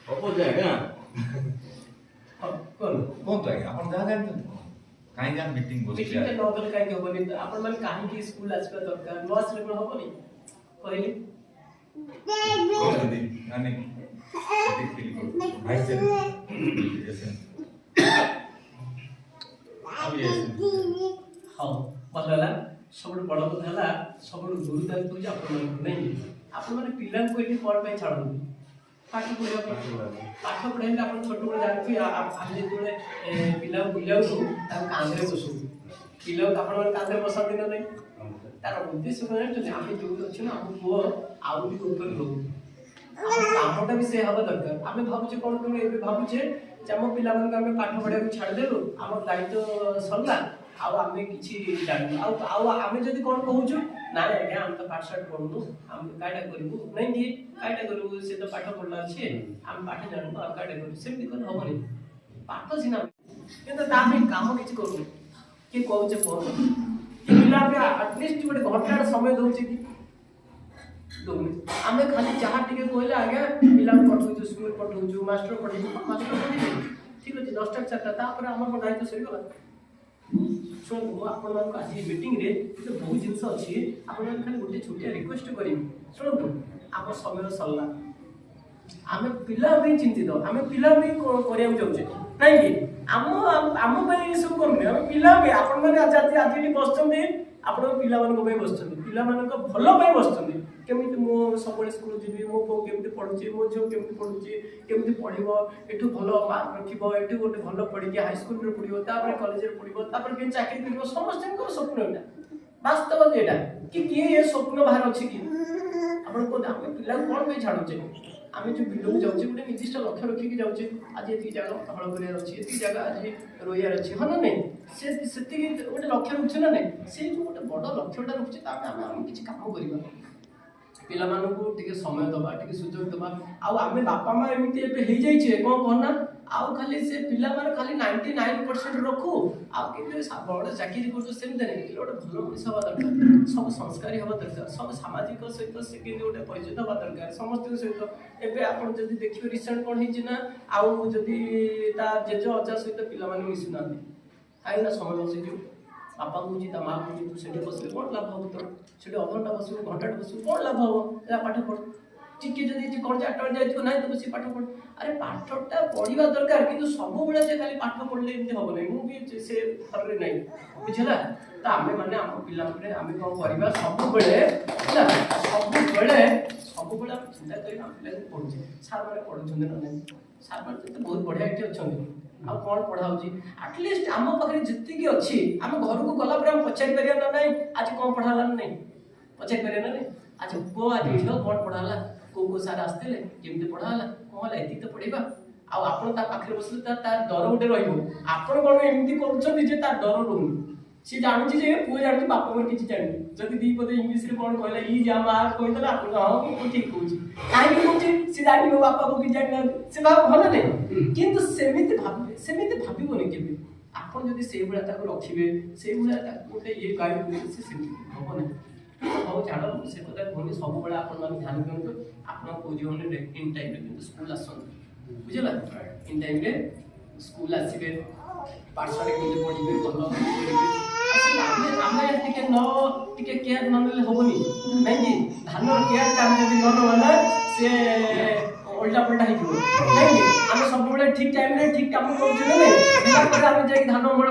ହବ ଯେ ଆଜ୍ଞା କୁହନ୍ତୁ ଆଜ୍ଞା ଆପଣ ଯାହା ଜାଣିଛନ୍ତି କାହିଁକି ଆମେ ମିଟିଂ ବସୁଛେ ମିଟିଂଟା ନ କଲେ କାହିଁକି ହବନି ଆପଣ ମାନେ କାହିଁକି ସ୍କୁଲ ଆସିବା ଦରକାର ନ ଆସିଲେ କ'ଣ ହବନି କହିଲେ ହଉ ଭଲ ହେଲା ସବୁଠୁ ବଡ଼ କଥା ହେଲା ସବୁଠୁ ଗୁରୁ ଦାୟିତ୍ୱ ହେଉଛି ଆପଣମାନଙ୍କୁ ନାଇଁ ଆପଣମାନେ ପିଲାଙ୍କୁ ଏଠି କ'ଣ ପାଇଁ ଛାଡ଼ନ୍ତି ପାଠ ପଢ଼ିବା ପାଇଁ ପାଠ ପଢ଼ାଇଲେ ଆପଣ ଛୋଟବେଳେ ଜାଣିଥିବେ ଆମେ ଯେତେବେଳେ ପିଲାକୁ ବୁଲାଉଛୁ ତାକୁ କାନ୍ଧରେ ବସୁ ପିଲାକୁ ଆପଣମାନେ କାନ୍ଧରେ ବସାନ୍ତି ନା ନାହିଁ ତାର ଉଦ୍ଦେଶ୍ୟ କ'ଣ ଜାଣିଛନ୍ତି ଆମେ ଯୋଉଠି ଅଛୁ ନା ଆମ ପୁଅ ଆଉ ବି ଉପରେ ରହୁ ଆମ କାମଟା ବି ସେ ହେବା ଦରକାର ଆମେ ଭାବୁଛେ କ'ଣ କ'ଣ ଏବେ ଭାବୁଛେ ଯେ ଆମ ପିଲାମାନଙ୍କୁ ଆମେ ପାଠ ପଢ଼ିବାକୁ ଛାଡ଼ିଦେଲୁ ଆମ ଦାୟିତ୍ୱ ସରିଲା ଆଉ ଆମେ କିଛି ଜାଣିବୁ ଆଉ ଆମେ ଯଦି କ'ଣ କହୁଛୁ ନାଇଁ ଆଜ୍ଞା ଆମେ ତ ପାଠଶାଠ ପଢ଼ୁନୁ ଆମେ କାଇଟା କରିବୁ ନାଇଁ କି କାଇଟା କରିବୁ ସେ ତ ପାଠ ପଢ଼ିଲା ଅଛି ଆମେ ପାଠ ଜାଣିବୁ ଆଉ କାଇଟା କରିବୁ ସେମିତି କଲେ ହବନି ପାଠ ସିନା କିନ୍ତୁ ତା ପାଇଁ କାମ କିଛି କରୁନି କିଏ କହୁଛେ କ'ଣ ପିଲା ଆମେ ଆଟଲିଷ୍ଟ ଗୋଟେ ଘଣ୍ଟାର ସମୟ ଦେଉଛେ କି ଦଉନି ଆମେ ଖାଲି ଯାହା ଟିକେ କହିଲେ ଆଜ୍ଞା ପିଲାଙ୍କୁ ପଠାଉଛୁ ସ୍କୁଲ ପଠାଉଛୁ ମାଷ୍ଟର ପଠାଇଛୁ ମାଷ୍ଟର ପଠାଇଛୁ ଠିକ୍ ଅଛି 10ଟା 4ଟା ତାପରେ ଆମର ଦାୟିତ୍ୱ ସରିଗଲା ଶୁଣନ୍ତୁ ମୁଁ ଆପଣମାନଙ୍କୁ ଆଜି ମିଟିଂରେ ବହୁତ ଜିନିଷ ଅଛି ଆପଣମାନଙ୍କୁ ଖାଲି ଗୋଟେ ଛୋଟିଆ ରିକ୍ୱେଷ୍ଟ କରିବି ଶୁଣନ୍ତୁ ଆମ ସମୟ ସରିଲା ଆମେ ପିଲା ପାଇଁ ଚିନ୍ତିତ ଆମେ ପିଲା ପାଇଁ କରିବାକୁ ଯାଉଛେ କାହିଁକି ଆମ ପାଇଁ ଏସବୁ କରୁନି ଆମେ ପିଲା ପାଇଁ ଆପଣମାନେ ଆଜି ଏଠି ବସୁଛନ୍ତି ଆପଣଙ୍କ ପିଲାମାନଙ୍କ ପାଇଁ ବସୁଛନ୍ତି ପିଲାମାନଙ୍କ ଭଲ ପାଇଁ ବସୁଛନ୍ତି କେମିତି ମୁଁ ସବୁବେଳେ ସ୍କୁଲ ଯିବି ମୋ ପୁଅ କେମିତି ପଢ଼ୁଛି ମୋ ଝିଅ କେମିତି ପଢ଼ୁଛି କେମିତି ପଢ଼ିବ ଏଠୁ ଭଲ ମାର୍କ ରଖିବ ଏଠୁ ଗୋଟେ ଭଲ ପଢ଼ିକି ହାଇସ୍କୁଲରେ ପଢ଼ିବ ତାପରେ କଲେଜରେ ପଢ଼ିବ ତାପରେ କେମିତି ଚାକିରି କରିବ ସମସ୍ତଙ୍କର ସ୍ୱପ୍ନ ଏଇଟା ବାସ୍ତବ ଏଇଟା କି କିଏ ଏ ସ୍ୱପ୍ନ ବାହାରେ ଅଛି କି ଆପଣ କୁହନ୍ତୁ ଆମେ ପିଲାକୁ କ'ଣ ପାଇଁ ଛାଡ଼ୁଛେ ଆମେ ଯେଉଁ ବିଲକୁ ଯାଉଛେ ଗୋଟେ ନିର୍ଦ୍ଦିଷ୍ଟ ଲକ୍ଷ୍ୟ ରଖିକି ଯାଉଛେ ଆଜି ଏତିକି ଜାଗା ହଳ କରିବାର ଅଛି ଏତିକି ଜାଗା ଆଜି ରହିବାର ଅଛି ହଁ ନା ନାଇଁ ସେତିକି ଗୋଟେ ଲକ୍ଷ୍ୟ ରଖୁଛେ ନା ନାଇଁ ସେ ଯେଉଁ ଗୋଟେ ବଡ଼ ଲକ୍ଷ୍ୟଟା ରଖୁଛେ ତାପରେ ଆମେ କିଛି କାମ କରିବା ପିଲାମାନଙ୍କୁ ଟିକେ ସମୟ ଦେବା ଟିକେ ସୁଯୋଗ ଦେବା ଆଉ ଆମେ ବାପା ମା ଏମିତି ଏବେ ହେଇଯାଇଛେ କ'ଣ କହନା ଆଉ ଖାଲି ସେ ପିଲାମାନେ ଖାଲି 99% ରଖୁ ଆଉ କିନ୍ତୁ ବଡ଼ ଚାକିରି କରୁଛୁ ସେମିତି ନାହିଁ ଗୋଟେ ଭଲ ମଣିଷ ହେବା ଦରକାର ସବୁ ସଂସ୍କାରୀ ହେବା ଦରକାର ସବୁ ସାମାଜିକ ସହିତ ସେ କିନ୍ତୁ ଗୋଟେ ପରିଚିତ ହେବା ଦରକାର ସମସ୍ତଙ୍କ ସହିତ ଏବେ ଆପଣ ଯଦି ଦେଖିବେ ରିସେଣ୍ଟ କ'ଣ ହେଇଛି ନା ଆଉ ଯଦି ତା ଜେଜ ଅଜା ସହିତ ପିଲାମାନେ ମିଶୁନାହାନ୍ତି କାହିଁକି ନା ସମୟ ବସିଯିବ ବାପା କହୁଛି ତା ମା କହୁଛି ତୁ ସେଠି ବସିଲେ କ'ଣ ଲାଭ ହବ ତୋର ସେଠି ଅଧଘଣ୍ଟା ବସିବୁ ଘଣ୍ଟାଟେ ବସିବୁ କ'ଣ ଲାଭ ହବ ଯା ପାଠ ପଢ଼ ଟିକେ ଯଦି କ'ଣ 4ଟା ବେଳେ ଯାଇଥିବ ନାହିଁ ତ ବସି ପାଠ ପଢ଼ ଆରେ ପାଠଟା ପଢ଼ିବା ଦରକାର କିନ୍ତୁ ସବୁବେଳେ ଯେ ଖାଲି ପାଠ ପଢ଼ିଲେ ଏମିତି ହବ ନାହିଁ ମୁଁ ବି ସେ ଥରରେ ନାହିଁ ବୁଝିଲା ତ ଆମେ ମାନେ ଆମ ପିଲାମାନେ ଆମେ କ'ଣ କରିବା ସବୁବେଳେ ହେଲା ସବୁବେଳେ ଆମେ ଚିନ୍ତା କରି ଆମ ପିଲାଙ୍କୁ ପଢ଼ୁଛେ ସାର୍ମାନେ ପଢ଼ୁଛନ୍ତି ନା ନାହିଁ ସାର୍ମାନେ ତ ବହୁତ ବଢ଼ିଆ ଏଠି ଅଛନ୍ତି ଆଉ କ'ଣ ପଢ଼ା ହେଉଛି ଆଟଲିଷ୍ଟ ଆମ ପାଖରେ ଯେତିକି ଅଛି ଆମେ ଘରକୁ ଗଲା ପରେ ଆମେ ପଚାରି ପାରିବା ନା ନାହିଁ ଆଜି କ'ଣ ପଢ଼ା ହେଲା ନା ନାହିଁ ପଚାରି ପାରିବା ନା ନାହିଁ ଆଜି ପୁଅ ଆଜି ଝିଅ କ'ଣ ପଢ଼ା ହେଲା କୋଉ ସାର୍ ଆସିଥିଲେ କେମିତି ପଢ଼ା ହେଲା କ'ଣ ହେଲା ଏତିକି ତ ପଢ଼ିବା ଆଉ ଆପଣ ତା ପାଖରେ ବସିଲେ ତା ଡର ଗୋଟେ ରହିବ ଆପଣ କ'ଣ ଏମିତି କରୁଛନ୍ତି ଯେ ତା ଡର ରହୁନି ସେ ଜାଣୁଛି ଯେ ପୁଅ ଜାଣୁଛି ବାପା ମୋର କିଛି ଜାଣିନି ଯଦି ଦୁଇ ପଦ ଇଂଲିଶରେ କ'ଣ କହିଲା ଇ ଯା ମା କହିଦେଲା ଆପଣ ହଁ ମୁଁ ଠିକ୍ କହୁଛି କାହିଁକି କହୁଛି ସେ ଜାଣିବ ବାପା ବୋଉ କିଛି ଜାଣିନାହାନ୍ତି ସେ ଭାବ ଭଲ ନାହିଁ କିନ୍ତୁ ସେମିତି ଭାବିବନି କେବେ ଆପଣ ଯଦି ସେଇଭଳିଆ ତାକୁ ରଖିବେ ସେଇଭଳିଆ ତାକୁ ଗୋଟେ ଇଏ ଗାଇଡ଼ କରିବେ ସେ ସେମିତି ହବ ନାହିଁ ହଉ ଛାଡ଼ ସେ କଥା କହୁନି ସବୁବେଳେ ଆପଣମାନେ ଧ୍ୟାନ ଦିଅନ୍ତୁ ଆପଣ କେଉଁ ଜୀବନରେ ଇନ୍ ଟାଇମ୍ରେ କିନ୍ତୁ ସ୍କୁଲ ଆସନ୍ତୁ ବୁଝିଲା ଇନ୍ ଟାଇମ୍ରେ ସ୍କୁଲ ଆସିବେ ପାଠଶାଠ କେମିତି ପଢ଼ିବେ ଭଲ ଆମେ ଟିକେ କେୟାର ନ ନେଲେ ହବନି ନାଇଁକି ଧାନର କେୟାରଟା ଆମେ ଯଦି ନ ନେବା ନା ସେ ଓଲଟା ପଲଟା ହେଇଯିବ ନାଇଁକି ଆମେ ସବୁବେଳେ ଠିକ୍ ଟାଇମ୍ରେ ଠିକ୍ କାମ କରୁଛୁ ନା ନାଇଁ ଆମେ ଯାଇକି ଧାନ ଅମଳ